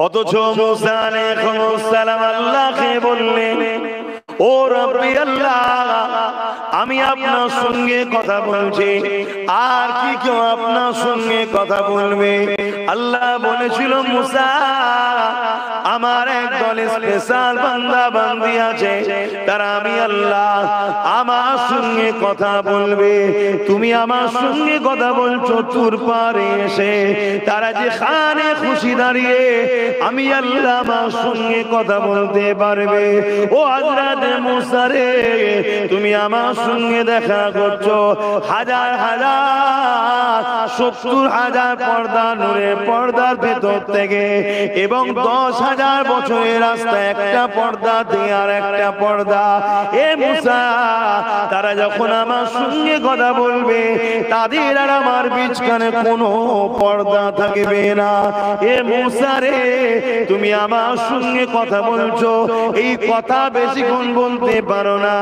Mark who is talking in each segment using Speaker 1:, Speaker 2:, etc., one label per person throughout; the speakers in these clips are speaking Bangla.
Speaker 1: অথচ মুসা আলাইহিস সালাম আল্লাহকে বললেন, ও রব্বি আল্লাহ, আমি আপনার সঙ্গে কথা বলছি, আর কি কেউ আপনার সঙ্গে কথা বলবে? আল্লাহ বলেছিল, মুসা, আমার একদল স্পেশাল বান্দা বান্দি আছে, তারা আমি আল্লাহ আমার সঙ্গে কথা বলবে। তুমি আমার সঙ্গে কথা বলছো, তুর পারে এসে তারা যেখানে খুশি দাঁড়িয়ে আমি আল্লাহ আমার সঙ্গে কথা বলতে পারবে। ও হযরত মুসা রে, তুমি আমার সঙ্গে দেখা করছো, হাজার হাজার 70,000 পর্দা নূরের পর্দার ভেতর থেকে, এবং 10,000 বছরের রাস্তা একটা পর্দা দিয়ে আর একটা পর্দা। এ মুসা, তারা যখন আমার সঙ্গে কথা বলবে তাদের আর আমার বিচখানে কোনো পর্দা থাকবে না। এ মুসা রে, তুমি আমার সঙ্গে কথা বলছো, এই কথা বেশিক্ষণ বলতে পারো না,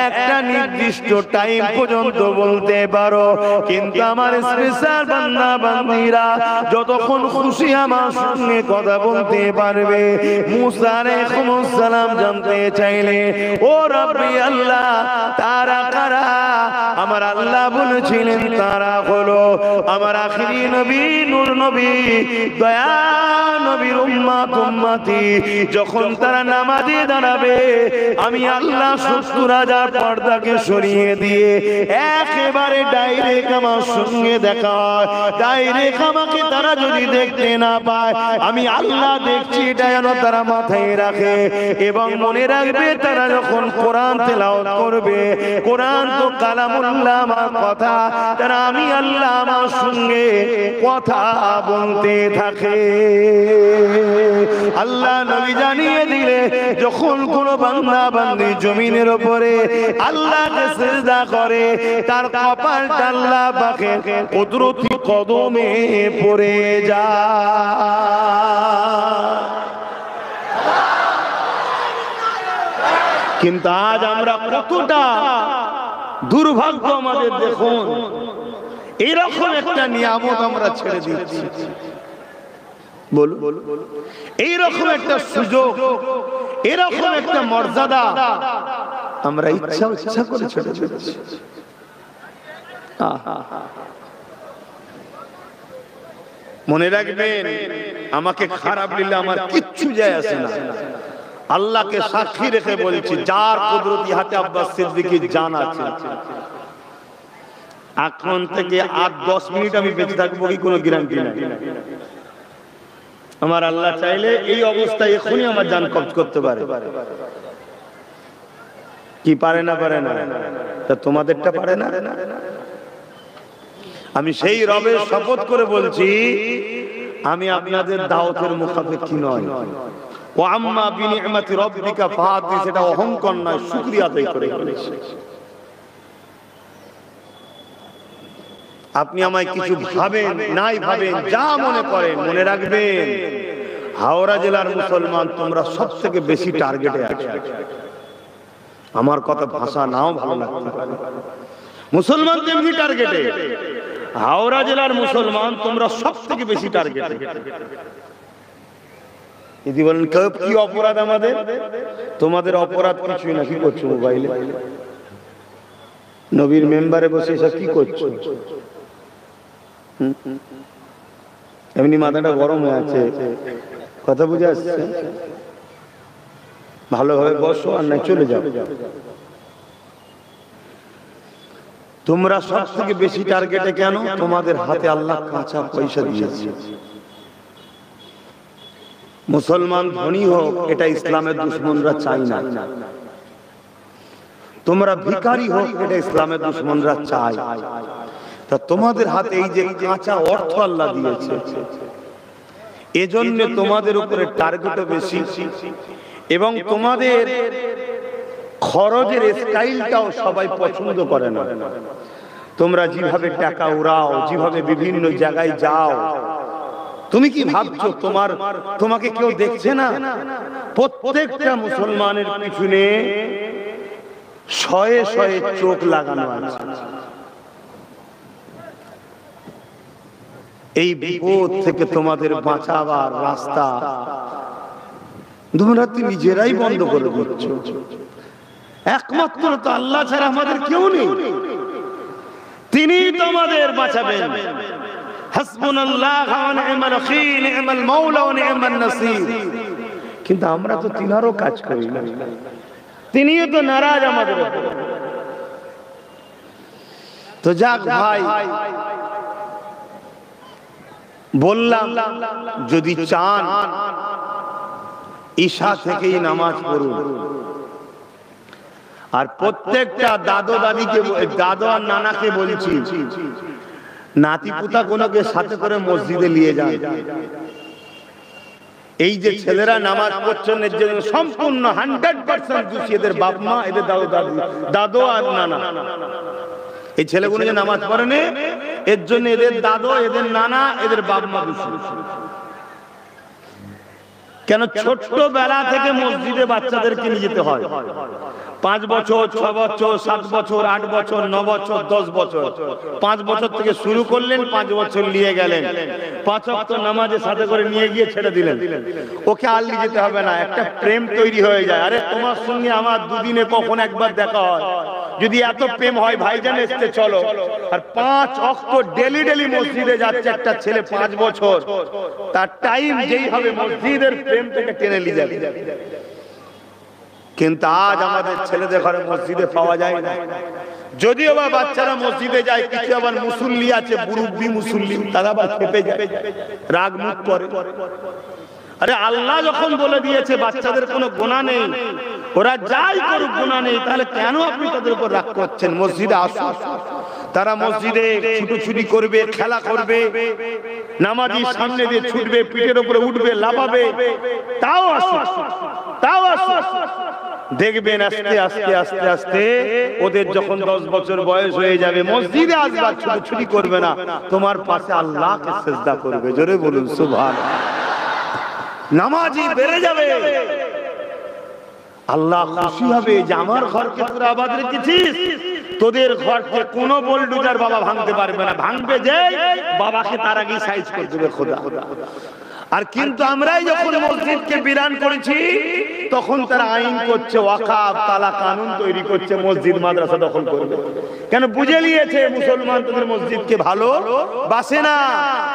Speaker 1: একটা নির্দিষ্ট টাইম পর্যন্ত বলতে পারো, কিন্তু আমার স্পেশাল বান্দা বান্দীরা যতক্ষণ খুশি আমার সঙ্গে কথা বলতে পারবে। মুসা আলাইহিস সালাম জানতে চাইলে, ও রব্বি আল্লাহ, তারা কারা? আমার আল্লাহ বলেছিলেন, তারা হলো আমার আখিরি নবী, নূর নবী, দয়া নবীর উম্মত উম্মতি। যখন তারা নামাজে দাঁড়াবে আমি আল্লাহ 70,000 পর্দাকে সরিয়ে দিয়ে একেবারে ডাইরেক্ট আমার সঙ্গে দেখা হয়। ডাইরেক্ট আমাকে তারা যদি দেখতে না পায়, আমি আল্লাহ দেখছি, এটা যেন তারা মাথায় রাখে এবং মনে রাখবে। তারা যখন কোরআন তেলাওয়াত করবে, কোরআন তো কালামুল্লাহ, আমার কথা, তারা আমি আল্লাহ আমার সঙ্গে কথা বলতে থাকে। আল্লাহ নবী জানিয়ে দিলে, যখন কোন বান্দা বান্দি জমিনের উপরে আল্লাহকে সিজদা করে, তার কপালটা আল্লাহ পাকের কুদরতি কদমে পড়ে যায়। কিন্তু আজ আমরা কতটা দুর্ভাগ্য আমাদের, দেখুন, এরকম একটা নিয়ামত আমরা ছেড়ে দিচ্ছি। বলুন, এইরকম একটা সুযোগ, এরকম একটা মর্যাদা আমরা ইচ্ছা করে ছেড়ে দিচ্ছি। মনে রাখবেন, আমাকে খারাপ দিলে আমার কিচ্ছু যায় আসে না। আল্লাহকে সাক্ষী রেখে বলছি, যার কুদরতি হাতে আব্বাস সিদ্দিকীর জান আছে, এখন থেকে 8-10 মিনিট আমি বেঁচে থাকবো কি কোনো গ্যারান্টি নাই। আমার আল্লাহ চাইলে এই অবস্থায় এখনই আমার জান কবজ করতে পারে। কি পারে না? পারে না? তা তোমাদেরটা পারে না? আমি সেই রবের শপথ করে বলছি, আমি আপনাদের দাওয়াতের মুখাপেক্ষী নয়। ও আম্মা বিনিআমাতি রাব্বিকা ফাহাদিস, এটা অহংকার নয়, শুকরিয়া আদায় করে বলেছি। আপনি আমায় কিছু ভাবেন নাই ভাবেন, যা মনে করেন, মনে রাখবেন, হাওড়া জেলার মুসলমান তোমরা সব থেকে বেশি টার্গেটে আছো। আমার কথা ভাষা নাও ভালো লাগতে পারে, মুসলমান তেমনি টার্গেটে। হাওড়া জেলার মুসলমান তোমরা সব থেকে বেশি টার্গেটে। যদি বলেন কি অপরাধ আমাদের, তোমাদের অপরাধ কিছুই না। কি করছো মোবাইলে, নবীর মেম্বারে বসে এসব কি করছো? এমনি মাথাটা গরম হয়ে আছে, কথা বুঝে আসছে? ভালোভাবে বসো, আর না চলে যাও। তোমরা সব থেকে বেশি টার্গেটে কেন? তোমাদের হাতে আল্লাহ কাঁচা পয়সা দিয়েছে। মুসলমান ধনী হোক, এটা ইসলামের দুশমনরা চায় না। তোমরা ভিখারি হোক, এটা ইসলামের দুশমনরা চায়। তা তোমাদের হাতে এই যে কাঁচা অর্থ আল্লাহ দিয়েছে, এজন্য তোমাদের উপরে টার্গেটও বেশি, এবং তোমাদের খরচের স্টাইলটাও সবাই পছন্দ করে না। তোমরা যেভাবে টাকা উড়াও, যেভাবে বিভিন্ন জায়গায় যাও, তুমি কি ভাবছো তোমাকে কেউ দেখছে না? প্রত্যেকটা মুসলমানের পিছনে শয়ে শয়ে চোখ লাগানো আছে। এই বিপদ থেকে তোমাদের বাঁচাবার রাস্তা তোমরা নিজেরাই বন্ধ করে দিচ্ছ। একমাত্র তো আল্লাহ ছাড়া আমাদের কেউ নেই, তিনি তোমাদের বাঁচাবেন। হাসবুনাল্লাহু ওয়া নি'মাল ওয়াকিল, নি'মাল মাওলা ওয়া নি'মান নাসির। কিন্তু আমরা তো তিনারও কাজ করি না, তিনিও তো নারাজ আমাদের উপর। তো যাক ভাই, বললাম যদি চান ঈশা থেকেই নামাজ পড়ুন। আর প্রত্যেকটা দাদু দাদিকে, দাদু আর নানাকে বলছি, নাতি পুতা কোনকে সাথে করে মসজিদে নিয়ে যান। এই যে ছেলেরা নামাজ পড়ছেন এর জন্য সম্পূর্ণ 100% দোষী এদের বাপ মা, এদের দাদু দাদি, দাদু আর নানা। এই ছেলেগুলো যে নামাজ পড়েনি এর জন্য এদের দাদু, এদের নানা, এদের বাপ মা দোষী। কেন ছোট্টবেলা থেকে মসজিদে বাচ্চাদেরকে নিয়ে যেতে হয়। 5 বছর, 6 বছর, 7 বছর, 8 বছর, 9 বছর, 10 বছর। 5 বছর থেকে শুরু করলেন, 5 বছর নিয়ে গেলেন, 5 ওয়াক্ত নামাজের সাথে করে নিয়ে গিয়ে ছেড়ে দিলেন। ওকে আর নিয়ে যেতে হবে না, একটা প্রেম তৈরি হয়ে যায়। আরে তোমার সঙ্গে আমার দুদিনে কখন একবার দেখা হয়, যদি এত প্রেম হয় ভাইজান এসতে চলো। আর 5 ওয়াক্ত ডেলি মসজিদে যাচ্ছে একটা ছেলে 5 বছর, তার টাইম যেই হবে মসজিদের প্রেম থেকে টেনে নিয়ে যাবে। কিন্তু আজ আমাদের ছেলেদের ঘরে মসজিদে পাওয়া যায় না। যদিও বা বাচ্চারা মসজিদে যায়, কিছু আবার মুসল্লি আছে, মুরব্বি মুসল্লি, তারা আবার খেপে যায়, রাগ মুখ করে। আরে আল্লাহ যখন বলে দিয়েছে বাচ্চাদের কোনো গুনাহ নেই, ওরা যাই করুক গুনাহ নেই, তাহলে কেন আপনি তাদের উপর রাগ করছেন? মসজিদে আসুন, তারা মসজিদে ছুটোছুটি করবে, খেলা করবে, নামাজি সামনে দিয়ে ছুটবে, পিঠের উপরে উঠবে, লাফাবে, তাও আসুন, তাও আসুন। দেখবেন আস্তে আস্তে আস্তে আস্তে ওদের যখন 10 বছর বয়স হয়ে যাবে, মসজিদে আসবে, ছুটোছুটি করবে না, তোমার পাশে আল্লাহকে সিজদা করবে। জোরে বলুন সুবহানাল্লাহ। নামাজি বেড়ে যাবে, আল্লাহ খুশি হবে যে আমার ঘরকে তোরা আবাদ রেখেছিস, তোদের ঘরকে কোনো বোলডুজার বাবা ভাঙতে পারবে না, ভাঙবে যে বাবাকে তার আগেই সাইজ করে দেবে খোদা। আর কিন্তু আমরাই যখন মসজিদকে বিরান করেছি তখন তারা আইন করছে, ওয়াকাফ তালা কানুন তৈরি করছে, মসজিদ মাদ্রাসা দখল করবে। কেন? বুঝে নিয়েছে মুসলমান তাদের মসজিদকে ভালো বাসে না,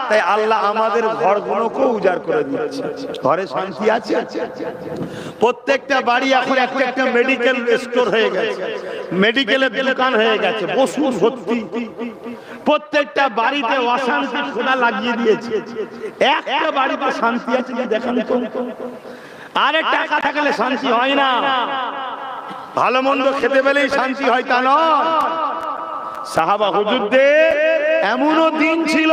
Speaker 1: তাই আল্লাহ আমাদের ঘরগুলোকে উজাড় করে দিচ্ছে। ঘরে শান্তি আছে? প্রত্যেকটা বাড়ি এখন একটা মেডিকেল স্টোর হয়ে গেছে, মেডিকেলের দোকান হয়ে গেছে, ওষুধ ভর্তি। প্রত্যেকটা বাড়িতে অশান্তি খোদা লাগিয়ে দিয়েছে। একটা বাড়িতে শান্তি আছে কি দেখেন তো? আরে টাকা থাকলে শান্তি হয় না, ভালো মন্দ খেতে পেলেই শান্তি হয় তা নয়। সাহাবা হুজুরদের এমনও দিন ছিল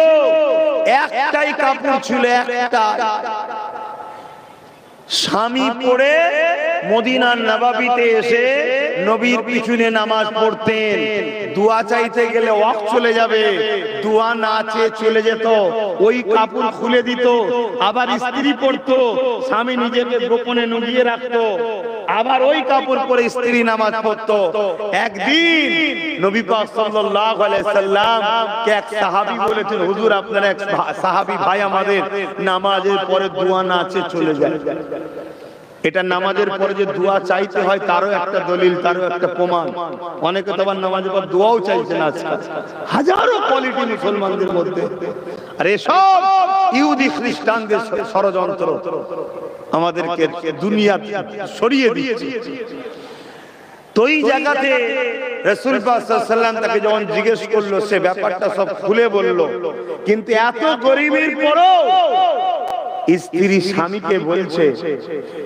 Speaker 1: একটাই কাপড় ছিল, একটা স্বামী পড়ে মদিনার নবাবিতে এসে নবীর পিছনে নামাজ পড়তেন। দোয়া চাইতে গেলে ওয়াক্ত চলে যাবে, দোয়া না চেয়ে চলে যেত, ওই কাপড় খুলে দিত, আবার স্ত্রী পড়তো, স্বামী নিজেকে গোপনে নুকিয়ে রাখতো, আবার ওই কাপড় পরে স্ত্রী নামাজ পড়তো। একদিন নবী পাক সাল্লাল্লাহু আলাইহি সাল্লাম কে এক সাহাবী বলেছেন, হুজুর আপনার এক সাহাবী ভাই আমাদের নামাজের পরে দোয়া না চেয়ে চলে যায়। এটা নামাজের পরে যে দোয়া চাইতে হয় তারও একটা দলিল, তারও একটা প্রমাণ। অনেকে তো আবার নামাজের পর দোয়াও চাইছে না। আজকাল হাজারো কোয়ালিটি মুসলমানদের মধ্যে, আর এসব ইহুদি খ্রিস্টানদের ষড়যন্ত্র আমাদেরকে দুনিয়া সরিয়ে দিয়েছে। তো এই জায়গাতে রাসূল পাক সাল্লাল্লাহু আলাইহি ওয়াসাল্লাম তাকে যখন জিজ্ঞেস করলো, সে ব্যাপারটা সব খুলে বলল। কিন্তু এত গরীবের পরেও স্ত্রী স্বামীকে বলছে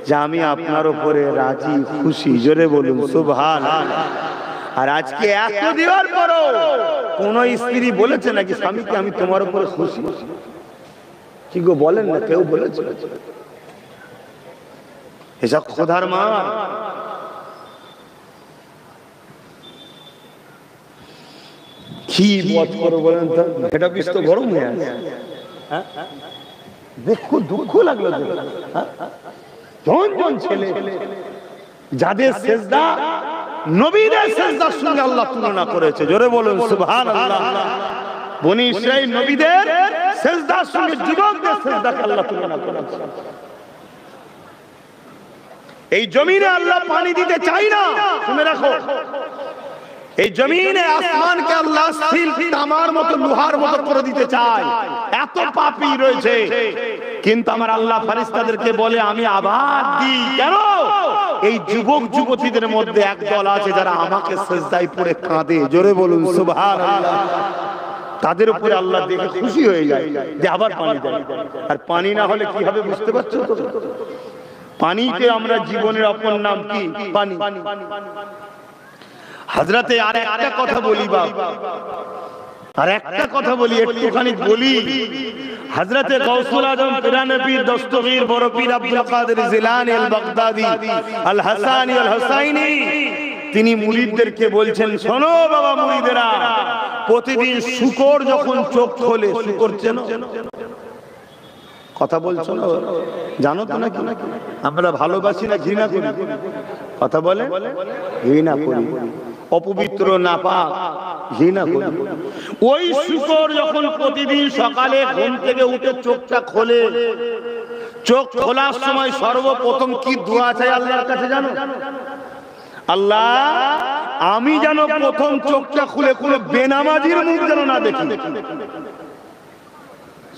Speaker 1: যে আমি আপনার উপরে রাজি খুশি। জোরে বলুন সুবহানাল্লাহ। আর আজকে এত দেওয়ার পরও কোন স্ত্রী বলেছে নাকি স্বামীকে আমি তোমার উপরে খুশি? কি গো বলেন না, কেউ বলেছে? এসব খোদার মা। কি মত করো বলেন তো? এটা বিষ তো গরম হয়ে আছে। হ্যাঁ, দেখো দুঃখ লাগলো। জন ছেলে যাদের সেজদা নবীদের সেজদার সঙ্গে আল্লাহ তুলনা করেছে। জোরে বলুন সুবহানাল্লাহ। বনি ইসরাইল নবীদের সিজদার সঙ্গে যুবকদের সিজদাকে আল্লাহ তুলনা করেছেন। এই জমিনে আল্লাহ পানি দিতে চাই না, শুনে রাখো, এই জমিনে আসমানকে আল্লাহ সিল তামার মতো লোহার মতো করে দিতে চায়। এত পাপী রয়েছে, কিন্তু আমার আল্লাহ ফেরেশতাদেরকে বলে আমি আবার দিই। কেন? এই যুবক যুবতীদের মধ্যে এক দল আছে যারা আমাকে সিজদায় পড়ে কাঁদে। জোরে বলুন সুবহানাল্লাহ। তাদের উপরে আল্লাহ দেখে খুশি হয়ে যায় যে আবার পানি দেয়। আর পানি না হলে কি হবে বুঝতে পারছো তো? পানিকে আমরা জীবনের অপর নাম কি? পানি। হযরতে আর একটা কথা বলি বাপ, আর একটা কথা বলি, একটুখানি বলি। হযরতে গাউসুল আজম পিরানবী দস্তগীর বড় পীর আব্দুল কাদের জিলানী আল বাগদাদি আল হাসানী আল হুসাইনি তিনি মুরিদদেরকে বলছেন, শোনো বাবা মুরিদেরা, প্রতিদিন শুকর যখন চোখ খোলে, শুকর চেনো? কথা বলছো না? জানো তো নাকি? আমরা ভালোবাসি না ঘৃণা করি? কথা বলে ঘৃণা করি, অপবিত্র নাপাক ঘৃণা করি। ওই শুকর যখন প্রতিদিন সকালে ঘুম থেকে উঠে চোখটা খোলে, চোখ খোলার সময় সর্বপ্রথম কি দোয়া চাই আল্লাহর কাছে জানো? আল্লাহ, আমি যেন প্রথম চোখটা খুলে কোনো বেনামাজির মুখ যেন না দেখি।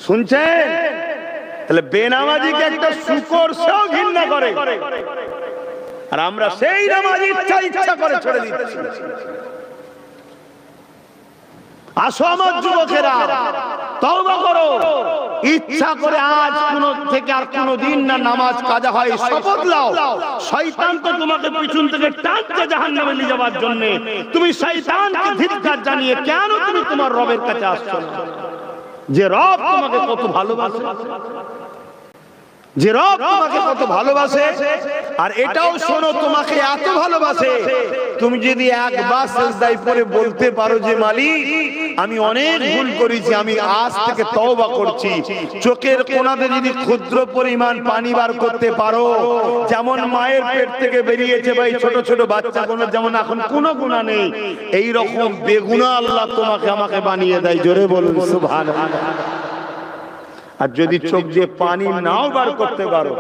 Speaker 1: শুনছেন? তাহলে বেনামাজিকে একটা শুকর সেও ঘৃণা করে, আর আমরা সেই নামাজ ইচ্ছা করে ছেড়ে দিচ্ছি। আসো আমার যুবকেরা, তওবা করো, ইচ্ছা করে আজ কোন থেকে আর কোনদিন না নামাজ কাজা হয় শপথ নাও। শয়তান তো তোমাকে পিছন থেকে টানছে জাহান্নামে নিয়ে যাওয়ার জন্য। তুমি শয়তানকে ধিক্কার জানিয়ে কেন তুমি তোমার রবের কাছে আসছো না? যে রব তোমাকে কত ভালোবাসে, যে রব তোমাকে কত ভালোবাসে, আর এটাও শোনো, তোমাকে এত ভালোবাসে, তুমি যদি একবার সিজদায় পড়ে বলতে পারো যে মালিক আমি অনেক ভুল করেছি, আমি আজ থেকে তওবা করছি, চোখের কোণাতে যদি ক্ষুদ্র পরিমাণ পানি বার করতে পারো, যেমন মায়ের পেট থেকে বেরিয়েছে ভাই ছোট ছোট বাচ্চাগুলো যেমন এখন কোনো গুনাহ নেই, এই রকম বেগুনাহ আল্লাহ তোমাকে আমাকে বানিয়ে দেয়। জোরে বলুন সুবহানাল্লাহ। আর যদি চোখ দিয়ে পানি নাও বার করতে পারো,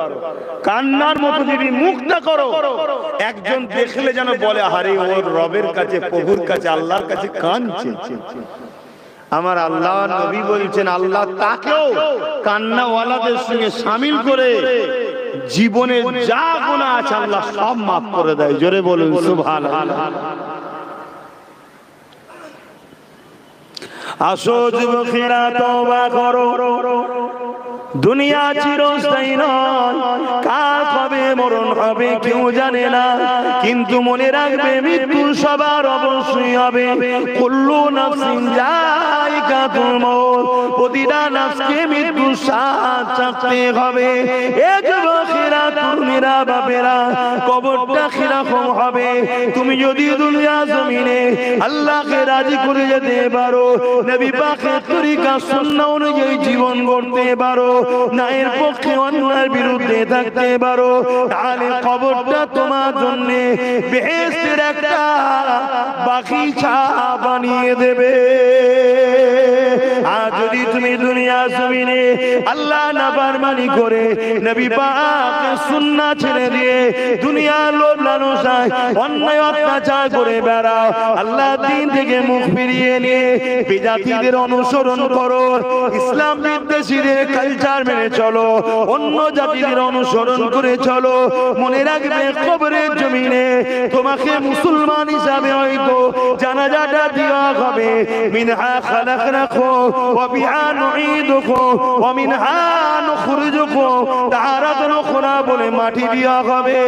Speaker 1: কান্নার মতো যদি মুখটা করো, একজন দেখলে যেন বলে আরে ওর রবের কাছে, প্রভুর কাছে, আল্লাহর কাছে কাঁদছে। আমার আল্লাহ নবী বলছেন আল্লাহ তাকেও কান্নাওয়ালাদের সঙ্গে শামিল করে জীবনে যা গুনাহ আছে আল্লাহ সব মাফ করে দেয়। জোরে বলুন সুবহানাল্লাহ। আসো যুবকেরা তওবা করো, দুনিয়া চিরস্থায়ী নয়, কার কবে মরণ হবে কেউ জানে না, কিন্তু মনে রাখবে মৃত্যু সবার অবশ্যই হবে। কুল্লু নাফসিন যায়িকাতুল মউত, প্রতিটা নাফসকে মৃত্যু স্বাদ চাখতে হবে। এ যুবকেরা, তরুণেরা, বাপেরা, কবরটা কিরকম হবে? তুমি যদি দুনিয়া জমিনে আল্লাহকে রাজি করে যেতে পারো, নবী পাকের তরিকা সুন্নাহ অনুযায়ী জীবন গড়তে পারো, ন্যায়ের পক্ষে অন্যায়ের বিরুদ্ধে থাকতে পারো, তাহলে কবরটা তোমার জন্য বেহেশতের একটা বাগিচা বানিয়ে দেবে। আর যদি তুমি দুনিয়া জমিনে আল্লাহ নাফরমানি করে নবী পাকের সুন্নাহ ছেড়ে দিয়ে দুনিয়ার লোভ লালসায় অন্যায় অত্যাচার করে বেড়াও, আল্লাহ দ্বীন থেকে মুখ ফিরিয়ে নিয়ে বিজাতিদের অনুসরণ করো, ইসলাম বিদ্বেষীদের কালচার মেনে চলো, অন্য জাতিদের অনুসরণ করে চলো, মনে রাখবে কবরের জমিনে তোমাকে মুসলমান হিসাবে হয়তো জানাজাটা দেওয়া হবে। মিনহা খালাকনাকুম ওয়া বিহা নুঈদুকুম ওয়া মিনহা নুখরিজুকুম তারাতান উখরা বলে মাটি দেওয়া হবে।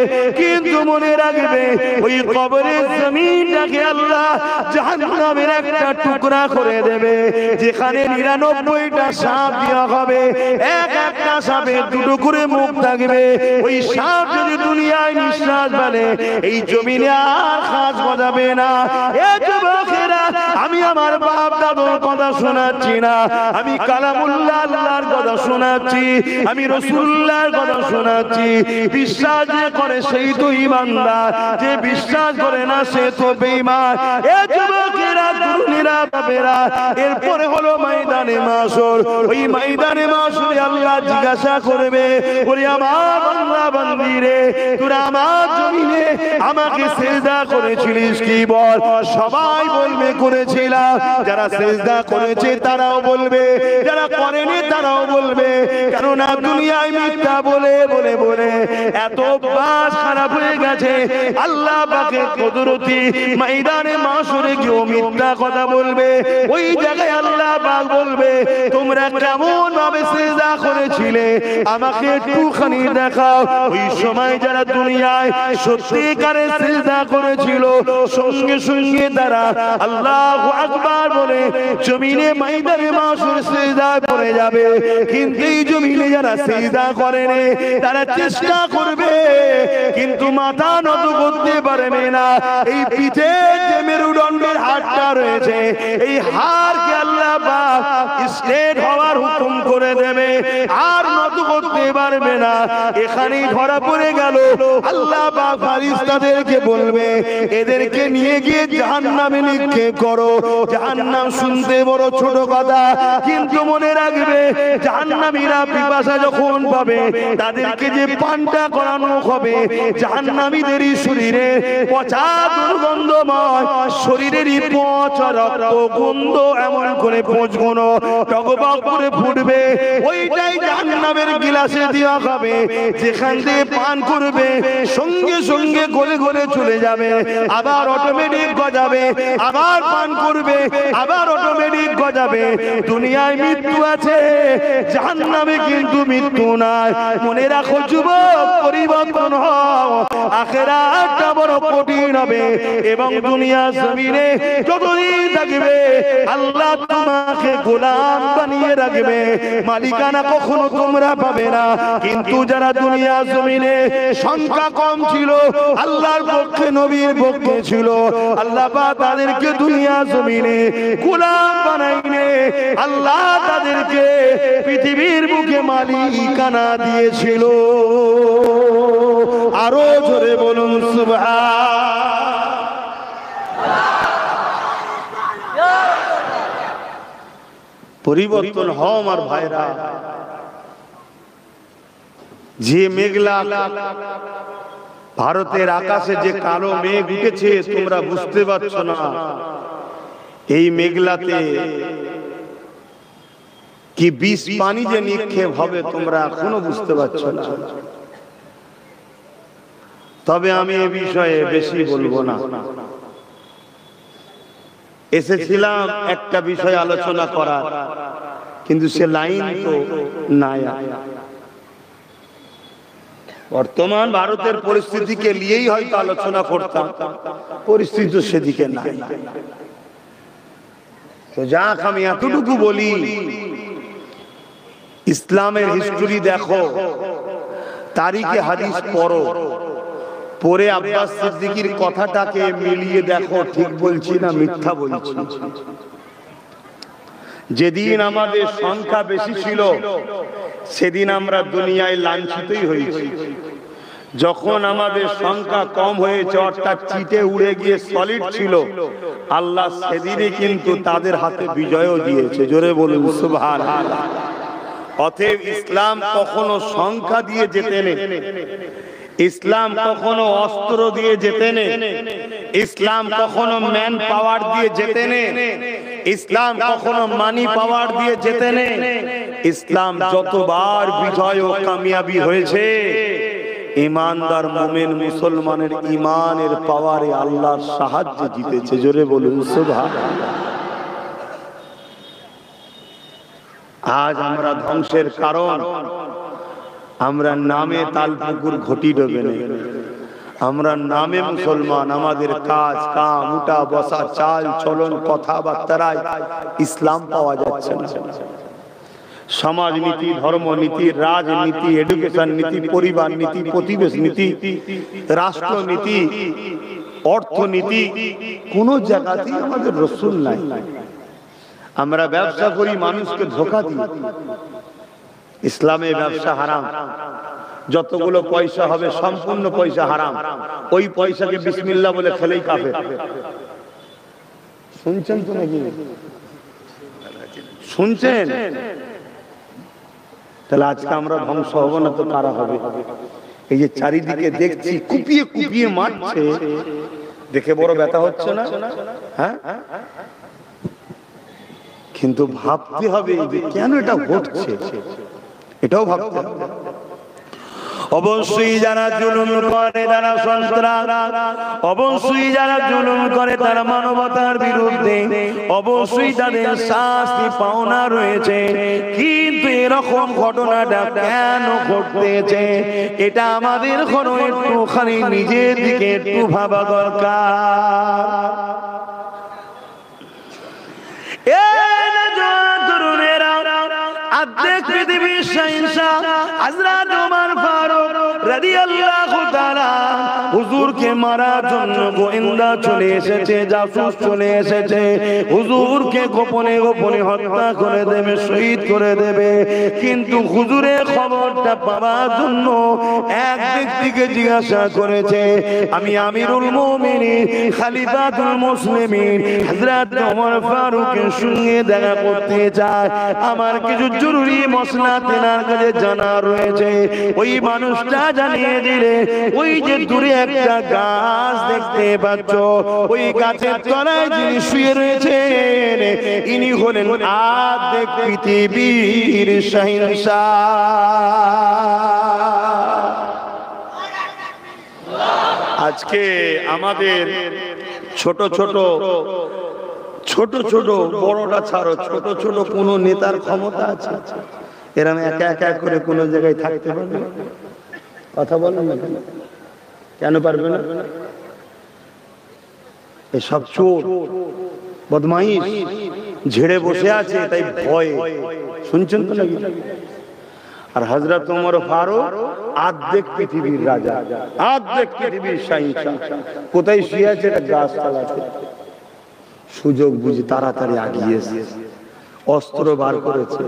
Speaker 1: কিন্তু মনে রাখবে ওই কবরের জমিনটাকে আল্লাহ জাহান্নামের একটা টুকরা করে দেবে, যেখানে 99টা সাপ দেওয়া হবে, একটা সাপের দুটো করে মুখ থাকবে। ওই সাপ যদি দুনিয়ায় নিঃশ্বাস ফেলে এই জমিনে আর কাজ বাজাবে না। এ যুবকেরা, আমি আমার বাপ দাদুর কথা শোনাচ্ছি না, আমি কালামুল্লাহ আল্লাহর কথা শোনাচ্ছি, আমি রাসূলুল্লাহর কথা শোনাচ্ছি। বিশ্বাস যে করে সেই তো ঈমানদার, যে বিশ্বাস করে না সে তো বেঈমান। এ যুবকেরা, তরুণীরা বাবেরা, এরপরে হলো ময়দানে মাশর। ওই ময়দানে মাশরে আল্লাহ জিজ্ঞাসা করবে, ওরে আমার বান্দা বান্দিরে, তোরা আমার জমিনে আমাকে সিজদা করেছিলিস কি বল? সবাই বলবে করেছিলাম। যারা সিজদা করেছে তারাও বলবে, যারা করেনি তারাও বলবে। কেননা দুনিয়ায় মিথ্যা বলে বলে বলে এত বাস খারাপ হয়ে গেছে। আল্লাহ পাকের কুদরতি ময়দানে মাশরে কেউ মিথ্যা কথা বলবে। ওই জায়গায় আল্লাহ পাক বলবে, তোমরা কেমন ভাবে সিজদা করেছিলে আমাকে একটুখানি দেখাও। ওই সময় যারা দুনিয়ায় সত্যিকারে সিজদা করেছিল, সঙ্গে সঙ্গে তারা আল্লাহু আকবার বলে জমিনে ময়দানে মাশর সিজদায় পড়ে যাবে। কিন্তু এই জমিনে যারা সিজদা করেনি তারা চেষ্টা করবে কিন্তু মাথা নত করতে পারবে না। এই পিঠে যে মেরুদণ্ডের হাড়টা রয়েছে, এই হাড়কে আল্লাহ পাক স্ট্রেট হওয়ার হুকুম করে দেবে, আর নত করতে পারবে না। এখানেই ধরা পড়ে গেল। আল্লাহ পাক ফেরেশতাদেরকে বলবে, এদেরকে নিয়ে গিয়ে জাহান্নামে নিক্ষেপ করো। জাহান্নাম শুনতে বড় ছোট কথা, কিন্তু মনে রাখবে জাহান্নামীরা পিপাসা যখন পাবে তাদেরকে যে পানটা করানো হবে, জাহান্নামীদেরই শরীরে পচা দুর্গন্ধময় শরীরেরই পচা রক্ত গন্ধ এমন করে পচগুনো টগবগ করে ফুটবে। ওইটাই জাহান্নামের গিলাসে দেওয়া হবে। যেখান দিয়ে পান করবে সঙ্গে সঙ্গে গলে গলে চলে যাবে, আবার অটোমেটিক গজাবে, আবার পান করবে, আবার অটোমেটিক গজাবে। দুনিয়ায় মৃত্যু আছে, জাহান্নামে কিন্তু মৃত্যু নাই। মনে রাখো যুবক, পরিবর্তন হও। আখিরাতটা বড় কঠিন হবে এবং দুনিয়া জমিনে যতদিন থাকবে আল্লাহ তোমাকে গোলাম বানিয়ে রাখবে। মালিকানা কখনো তোমরা পাবে না। কিন্তু যারা দুনিয়া জমিনে সংখ্যা কম ছিল, আল্লাহর পক্ষে নবীর পক্ষে ছিল, আল্লাহ পাক তাদেরকে দুনিয়া জমিনে গোলাম বানাইনে আল্লাহ তাদেরকে পৃথিবীর বুকে মালিকানা দিয়েছিল। আরো জোরে বলুন সুবহান। পরিবর্তন হও আমার ভাইরা। যে মেঘলা ভারতের আকাশে যে কালো মেঘ উঠেছে তোমরা বুঝতে পারছো না। এই মেঘলাতে কি বিষ পানি যে নিক্ষেপ হবে তোমরা এখনো বুঝতে পারছো না। তবে আমি এ বিষয়ে বেশি বলবো না। এসেছিলাম একটা বিষয় আলোচনা করার, কিন্তু সে লাইন তো নাই। বর্তমান ভারতের পরিস্থিতিকে নিয়েই হয়তো আলোচনা করতাম, পরিস্থিতি সেদিকে নাই। তো যাক, আমি এতটুকু বলি, ইসলামের হিস্টরি দেখো, তারিখে হাদিস পড়ো, পরে আব্বাস সিদ্দিকীর কথাটাকে মিলিয়ে দেখো ঠিক বলছি না মিথ্যা বলছি। যেদিন আমাদের সংখ্যা বেশি ছিল সেদিন আমরা দুনিয়ায় লাঞ্ছিতই হয়েছি। যখন আমাদের সংখ্যা কম হয়েছে অর্থাৎ চিটে উড়ে গিয়ে সলিড ছিল, আল্লাহ সেদিনই কিন্তু তাদের হাতে বিজয়ও দিয়েছে। জোরে বলুন সুবহানাল্লাহ। অতএব ইসলাম কখনো সংখ্যা দিয়ে জেতে নেই, ইসলাম কখনো অস্ত্র দিয়ে জেতে নেই, ইসলাম কখনো ম্যান পাওয়ার দিয়ে জেতে নেই, ইসলাম কখনো মানি পাওয়ার দিয়ে জেতে নেই। ইসলাম যতবার বিজয় ও কামিয়াবি হয়েছে, ইমানদার মুমিন মুসলমানের ইমানের পাওয়ারে আল্লাহর সাহায্যে জিতেছে। জোরে বলুন সুবহানাল্লাহ। আজ আমরা ধ্বংসের কারণ, আমরা নামে তালপুকুর ঘটি ডোবে নেই, আমরা নামে মুসলমান। আমাদের কাজ কাম উঠা বসা চাল চলন কথাবার্তায় ইসলাম পাওয়া যাচ্ছে না। সমাজনীতি, ধর্মনীতি, রাজনীতি, এডুকেশন নীতি, পরিবার নীতি, প্রতিবেশ নীতি, রাষ্ট্রনীতি, অর্থনীতি, কোন জায়গাতেই আমাদের রসুল নাই। আমরা ব্যবসা করি, মানুষকে ধোঁকা দিই। ইসলামে ব্যবসা হারাম। যতগুলো পয়সা হবে সম্পূর্ণ পয়সা হারাম। ওই পয়সাকে বিসমিল্লাহ বলে খেলেই কাফের।
Speaker 2: শুনছেন তো নাকি? শুনছেন? তাহলে আজকে আমরা ধ্বংস হব না তো কারা হবে? এই যে চারিদিকে দেখছি কুপিয়ে কুপিয়ে মারছে, দেখে বড় ব্যথা হচ্ছে না? হ্যাঁ, কিন্তু ভাবতে হবে যে কেন এটা ঘটছে, এটাও ভাবতে হবে।
Speaker 1: অবশ্যই যারা জুলুম করে তারা সন্ত্রাস, অবশ্যই যারা জুলুম করে তারা মানবতার বিরুদ্ধে, অবশ্যই তাদের শাস্তি পাওনা রয়েছে। কিন্তু এরকম ঘটনাটা কেন ঘটতেছে এটা আমাদের একটুখানি নিজের দিকে একটু ভাবা দরকার। আর্ধেক পৃথিবীর শাহিনশাহ হযরত ওমর ফারুক রাদিয়াল্লাহু তাআলা হুজুরকে মারার জন্য গোয়েন্দা চলে এসেছে, জাসুস চলে এসেছে, হুজুরকে গোপনে গোপনে হত্যা করে দেবে, শহীদ করে দেবে। কিন্তু হুজুরের খবরটা পাওয়ার জন্য এক ব্যক্তিকে জিজ্ঞাসা করেছে, আমি আমিরুল মুমিনিন খলিফাতুল মুসলিমিন হযরত ওমর ফারুকের সঙ্গে দেখা করতে চাই, আমার কিছু জরুরি মশলা তেনার কাছে জানা রয়েছে। ওই মানুষটা জানিয়ে দিলে, ওই যে দূরে একটা গাছ দেখতে পাচ্ছ, ওই গাছের তলায় যিনি শুয়ে রয়েছেন ইনি হলেন আর্ধেক পৃথিবীর শাহিনশাহ।
Speaker 2: আজকে আমাদের ছোট ছোট ছোট ছোট বড়টা ছাড়ো, ছোট ছোট কোন নেতার ক্ষমতা আছে? এরম একা একা করে কোন জায়গায় থাকতে পারবে? কথা বলেন না কেন পারবে না? এসব চোর বদমাইশ ঝেড়ে বসে আছে, তাই ভয়ে। শুনছেন তো নাকি? আর হযরত ওমর ফারুক আর্ধেক পৃথিবীর রাজা, আর্ধেক পৃথিবীর শাহিনশাহ, কোথায় শুয়ে আছে? একটা গাছতলাতে। সুযোগ বুঝে তাড়াতাড়ি আগিয়েছে, অস্ত্র বার করেছে,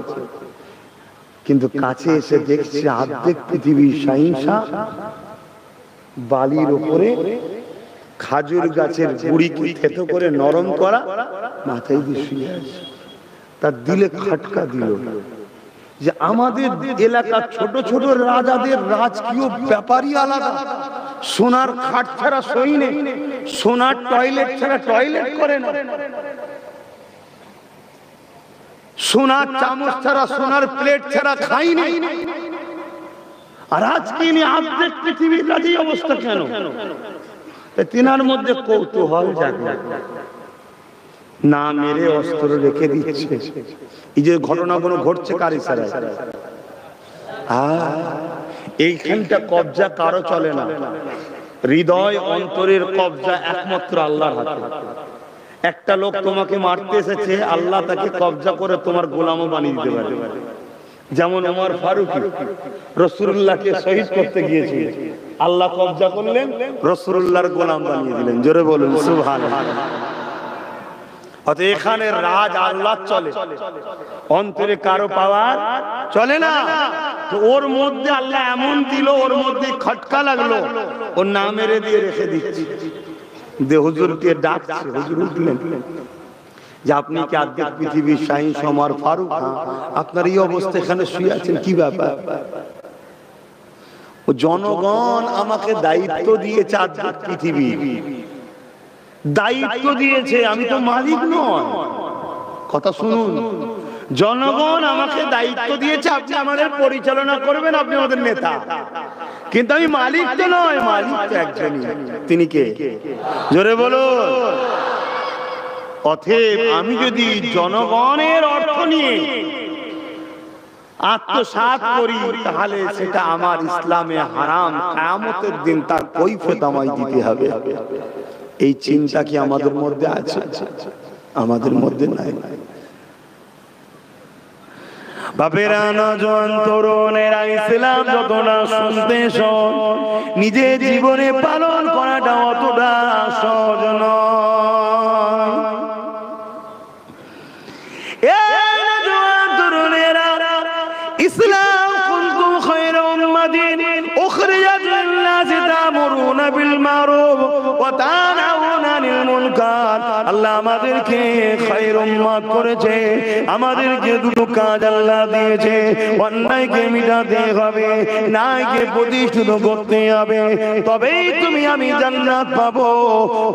Speaker 2: কিন্তু কাছে এসে দেখছে আর্ধেক পৃথিবীর শাহিনশাহ বালির উপরে খাজুর গাছের গুড়িকে থেতো করে নরম করা মাথায় দিয়ে শুয়ে আছে। তার দিলে খাটকা দিল যে আমাদের এলাকার ছোট ছোট রাজাদের রাজকীয় ব্যাপারই আলাদা। সোনার খাট ছাড়া সই নেই, সোনার টয়লেট ছাড়া টয়লেট করে না, সোনার চামচ ছাড়া সোনার প্লেট ছাড়া খাই নেই। আর আজকে ইনি আর্ধেক পৃথিবীর রাজা। অবস্থা কেন? তিনার মধ্যে কৌতূহল জাগে, না মেরে অস্ত্র রেখে দিচ্ছে। এই যে ঘটনাগুলো ঘটছে কার ইশারায়? এইখানটা কবজা কারো চলে না, হৃদয় অন্তরের কবজা একমাত্র আল্লাহর হাতে। একটা লোক তোমাকে মারতে এসেছে, আল্লাহ তাকে কবজা করে তোমার গোলামও বানিয়ে দিতে পারে। যেমন ওমর ফারুক রাসূলুল্লাহকে শহীদ করতে গিয়েছিল, আল্লাহ কবজা করলেন, রাসূলুল্লাহর গোলাম বানিয়ে দিলেন। জোরে বলুন সুবহানাল্লাহ। অতএব এখানে রাজ আল্লাহ চলে, অন্তরে কারো পাওয়ার চলে না। তো ওর মধ্যে আল্লাহ এমন দিল, ওর মধ্যে খটকা লাগলো, ওর নাম মেরে দিয়ে রেখে দিচ্ছে। দে হুজুরকে ডাকছে, হুজুর উঠলেন যে আপনি কি আর্ধেক পৃথিবীর শাহিনশাহ ওমর ফারুক? আপনার এই অবস্থা এখানে শুয়ে আছেন, কি ব্যাপার? ও জনগণ আমাকে দায়িত্ব দিয়েছে, আর্ধেক পৃথিবী দায়িত্ব দিয়েছে, আমি তো মালিক নয়। কথা শুনুন, জনগণ আমাকে দায়িত্ব দিয়েছে, আপনি আমাদের পরিচালনা করবেন, আপনি আমাদের নেতা, কিন্তু আমি মালিক তো নয়। মালিক তো একজনই, তিনি কে? জোরে বলুন। অতএব আমি যদি জনগণের অর্থ নিয়ে আত্মসাৎ করি, তাহলে সেটা আমার ইসলামে হারাম। কিয়ামতের দিন তার কৈফিয়ত আমায় দিতে হবে। এই চিন্তা কি আমাদের মধ্যে আছে? আমাদের মধ্যে নাই।
Speaker 1: বাপেরা, নওজোয়ান তরুণেরা, ইসলাম যতটা শুনতে সহজ, নিজের জীবনে পালন করাটা অতটা সহজ নয়। নওজোয়ান তরুণেরা, ইসলাম কুনতুম খায়রা উম্মাতিন উখরিজাত লিন-নাসি তা'মুরুনা বিল মা'রুফ ওয়া তানহাউনা আনিল মুনকার। আল্লাহ আমাদেরকে খায়র উম্মাত করেছে, আমাদেরকে দুটো কাজ আল্লাহ দিয়েছে, অন্যায়কে মিটাতে হবে, ন্যায়কে প্রতিষ্ঠিত করতে হবে, তবেই তুমি আমি জান্নাত পাবো,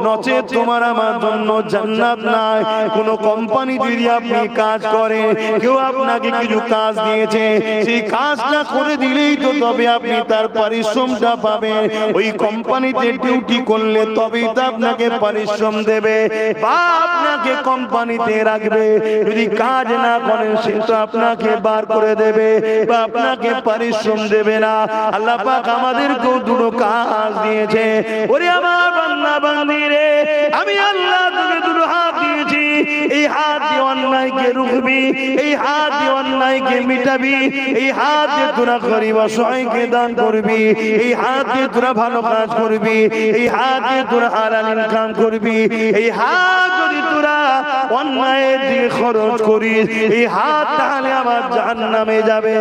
Speaker 1: নচেত তোমার আমার জন্য জান্নাত নাই। কোন কোম্পানি যদি আপনি কাজ করে, কেউ আপনাকে কিছু কাজ দিয়েছে, সেই কাজটা করে দিলেই তো তবে আপনি তার পরিশ্রমটা পাবেন। ওই কোম্পানিতে ডিউটি করলে তবেই তো আপনাকে পরিশ্রম দেবে বা আপনাকে কোম্পানিতে রাখবে। যদি কাজ না করেন সে তো আপনাকে বার করে দেবে বা আপনাকে পরিশ্রম দেবে না। আল্লাহ পাক আমাদেরকেও দুটো কাজ দিয়েছে। ওরে আমার বান্দা বান্দি রে, আমি আল্লাহ তোকে দুটো হাত দিয়েছি, এই হাত দিয়ে অন্যায়কে রুখবি, এই হাত দিয়ে অন্যায়কে মিটাবি, এই হাত দিয়ে তোরা গরিব অসহায়কে দান করবি, এই হাত দিয়ে তোরা ভালো কাজ করবি, এই হাত দিয়ে তোরা হালাল ইনকাম করবি। এই হাত যদি তোরা অন্যায়ের দিকে খরচ করিস, এই হাত তাহলে আমার জাহান্নামে যাবে।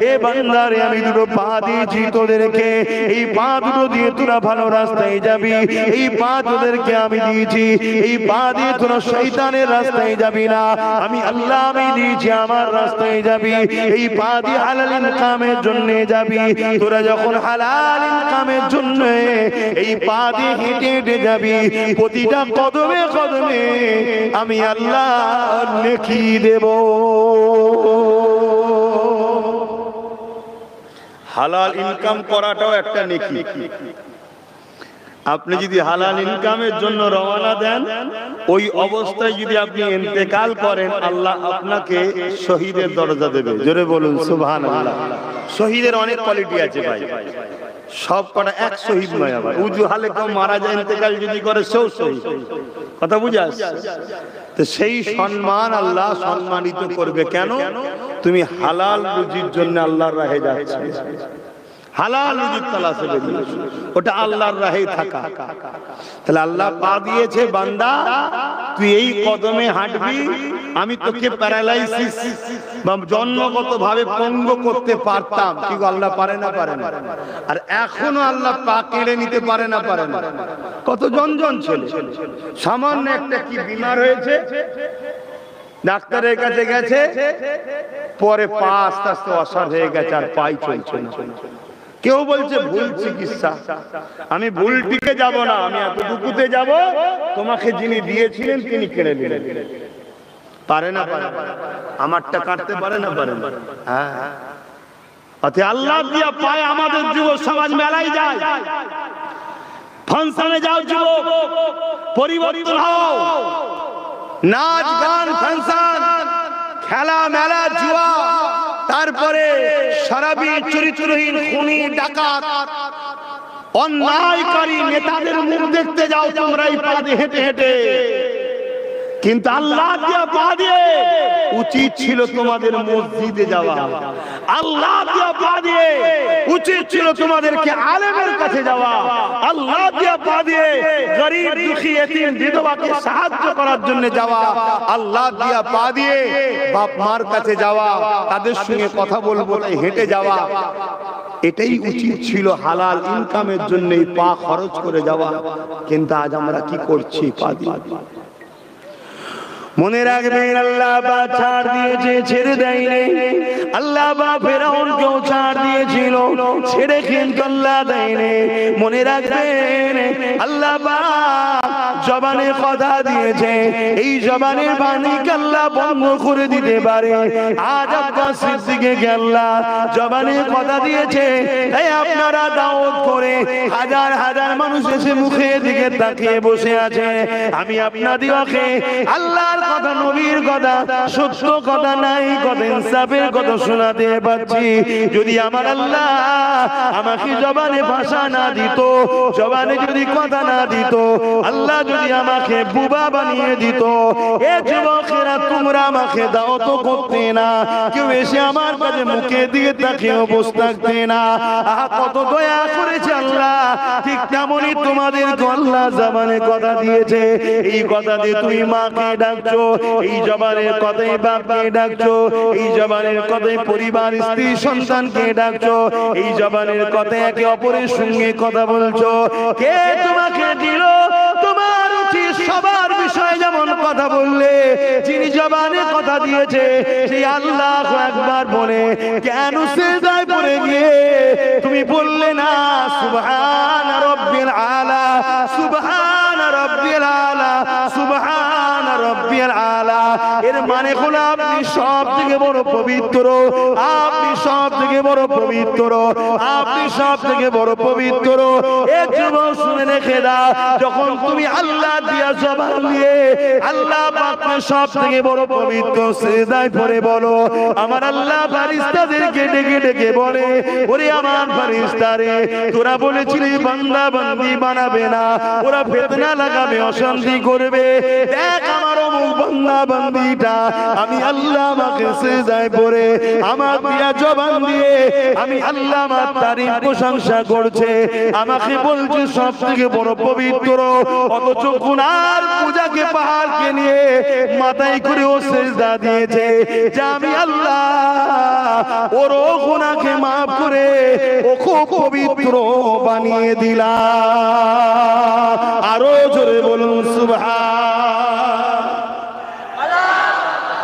Speaker 1: এ বান্দারে আমি দুটো পা দিয়েছি তোদেরকে, এই পা দুটো দিয়ে তোরা ভালো রাস্তায় যাবি, এই পা তোদেরকে আমি দিয়েছি, এই পা দিয়ে তোরা শয়তানের রাস্তায় যাবি না। আমি আল্লাহ আমি দিয়েছি আমার রাস্তায় যাবি, এই পা দিয়ে হালাল ইনকামের জন্য যাবি। তোরা যখন হালাল ইনকামের জন্য এই পা দিয়ে হেঁটে হেঁটে যাবি, প্রতিটা কদমে কদমে আমি আল্লাহ নেকি দেব।
Speaker 2: হালাল ইনকাম করাটাও একটা নেকি। আপনি যদি হালাল ইনকামের জন্য রওনা দেন, ওই অবস্থায় যদি আপনি ইন্তেকাল করেন, আল্লাহ আপনাকে শহীদের দরজা দেবে। জোরে বলুন সুবহানাল্লাহ। শহীদের অনেক কোয়ালিটি আছে ভাই, সব কটা এক শহীদ নয়। আবার উজু হালে কেউ মারা যায়, ইন্তেকাল যদি করে সেও শহীদ। কথা বুঝে আসছে? তো সেই সম্মান আল্লাহ সম্মানিত করবে কেন? তুমি হালাল রুজির জন্য আল্লাহর রাহে যাচ্ছ, হালাল রুজির তালাশে বেরিয়েছো, ওটা আল্লাহর রাহে থাকা। তাহলে আল্লাহ পা দিয়েছে, বান্দা তুই এই কদমে হাঁটবি। আমি তোকে প্যারালাইসিস বা জন্মগত ভাবে পঙ্গু করতে পারতাম, কিন্তু আল্লাহ পারে না, পারে না। আর এখনো আল্লাহ পা কেড়ে নিতে পারে না, পারে না। কত জন ছেলে সামান্য একটা কি বিমার হয়েছে, ডাক্তারের কাছে গেছে, পরে পা আস্তে আস্তে অসাড় হয়ে গেছে, আর পাই চলছে না। কেউ বলছে ভুল চিকিৎসা, আমি ভুল টিকে যাব না, আমি এতটুকুতে যাব, তোমাকে যিনি দিয়েছিলেন তিনি কেড়ে নিলেন। পারে না, পারে আমারটা কাটতে পারে না, পারে না। হ্যাঁ, আল্লাহ দিয়া পায় আমাদের যুব সমাজ মেলায় যায়, ফাংশনে যাও যুবক, পরিবর্তন হও, নাচ গান ফাংশন, খেলা মেলা জুয়া, তারপরে শরাবি চরিত্রহীন খুনি ডাকাত অন্যায়কারী নেতাদের মুখ দেখতে যাও তোমরা এই পা দিয়ে হেঁটে হেঁটে। কিন্তু আল্লাহ দিয়া পা দিয়ে উচিত ছিল তোমাদের মসজিদে যাওয়া, আল্লাহ দিয়া পা দিয়ে উচিত ছিল তোমাদেরকে আলেমের কাছে যাওয়া, আল্লাহ দিয়া পা দিয়ে গরিব দুঃখী এতিম বিধবাকে সাহায্য করার জন্য যাওয়া, আল্লাহ দিয়া পা দিয়ে বাপ মার কাছে যাওয়া, তাদের সঙ্গে কথা বলবো তাই হেঁটে যাওয়া। এটাই উচিত ছিল, হালাল ইনকামের জন্য পা খরচ করে যাওয়া। কিন্তু আজ আমরা কি করছি? পা দিয়ে মনে রাখবেন আল্লাহ বা ছাড় দিয়েছে, ছেড়ে দেয়নি। আল্লাহ বা ফেরাউনকেও ছাড় দিয়েছিল, ছেড়ে কিন্তু আল্লাহ দেয়নি। মনে রাখবেন আল্লাহ বা জবানে কথা দিয়েছে, এই জবানের বাণীকে আল্লাহ বন্ধ করে দিতে পারে। আজ আব্বাস সিদ্দিককে আল্লাহ জবানে কথা দিয়েছে, তাই আপনারা দাওয়াত করে হাজার হাজার মানুষ এসে মুখের দিকে তাকিয়ে বসে আছে। আমি আপনাদেরকে আল্লাহর কথা, নবীর কথা, সত্য কথা, নাই কথা, ইনসাফের কথা শোনাতে পারছি। যদি আমার আল্লাহ আমাকে জবানে ভাষা না দিত, জবানে যদি কথা না দিত, আল্লাহ যদি আমাকে বুবা বানিয়ে দিত, এ যুবকেরা তোমরা আমাকে দাওয়াত করতে না, কেউ এসে আমার কাছে মুখে দিয়ে তাকিয়ে বসে থাকতে না। কত দয়া করেছে আল্লাহ। ঠিক তেমনই তোমাদের আল্লাহ জবানে কথা দিয়েছে, এই কথা দিয়ে তুমি মাকে ডাকছো, এই জবানের কথাই বাপকে ডাকছো, এই জবানের কথাই পরিবার স্ত্রী সন্তানকে ডাকছো, এই জবানের কথাই একে অপরের সঙ্গে কথা বলছো। কে তোমাকে দিল? তোমার
Speaker 1: বলেছি সবার বিষয়ে যেমন কথা বললে, যিনি জবানে কথা দিয়েছে সেই আল্লাহ একবার বলে কেন সিজদায় পড়ে গিয়ে তুমি বললে না সুবহান রাব্বিল আলা, সুবহান রাব্বিল আলা, সুবহান রাব্বিল আলা। এর মানে হলো আপনি সব থেকে বড় পবিত্র, আপনি সব থেকে বড় পবিত্র, আপনি সব থেকে বড় পবিত্র। এর জন্য শুনে রেখে দাও, যখন তুমি আল্লাহ দিয়া জবান দিয়ে আল্লাহ পাকের সব থেকে বড় পবিত্র সিজদায় পড়ে বলো, আমার আল্লাহ ফেরেশতাদেরকে ডেকে ডেকে বলে, ওরে আমার ফেরেশতারে, তোরা বলেছিলি বান্দা বান্দি বানাবে না, ওরা ফিতনা লাগাবে, অশান্তি করবে, দেখ আমার অমুক বান্দা বান্দিটা আমি আল্লাহ আমাকে সিজদায় পড়ে আমার দিয়া জবান দিয়ে আমি আল্লাহ আমার তারিফ প্রশংসা করছে, আমাকে বলছে সব থেকে বড় পবিত্র, অথচ গুনার পূজাকে পাহাড়কে নিয়ে মাথায় করে ও সিজদা দিয়েছে যে আমি আল্লাহ ওর গুনাহকে মাফ করে ও খুব পবিত্র বানিয়ে দিলাম। আরো জোরে বলুন সুবহান।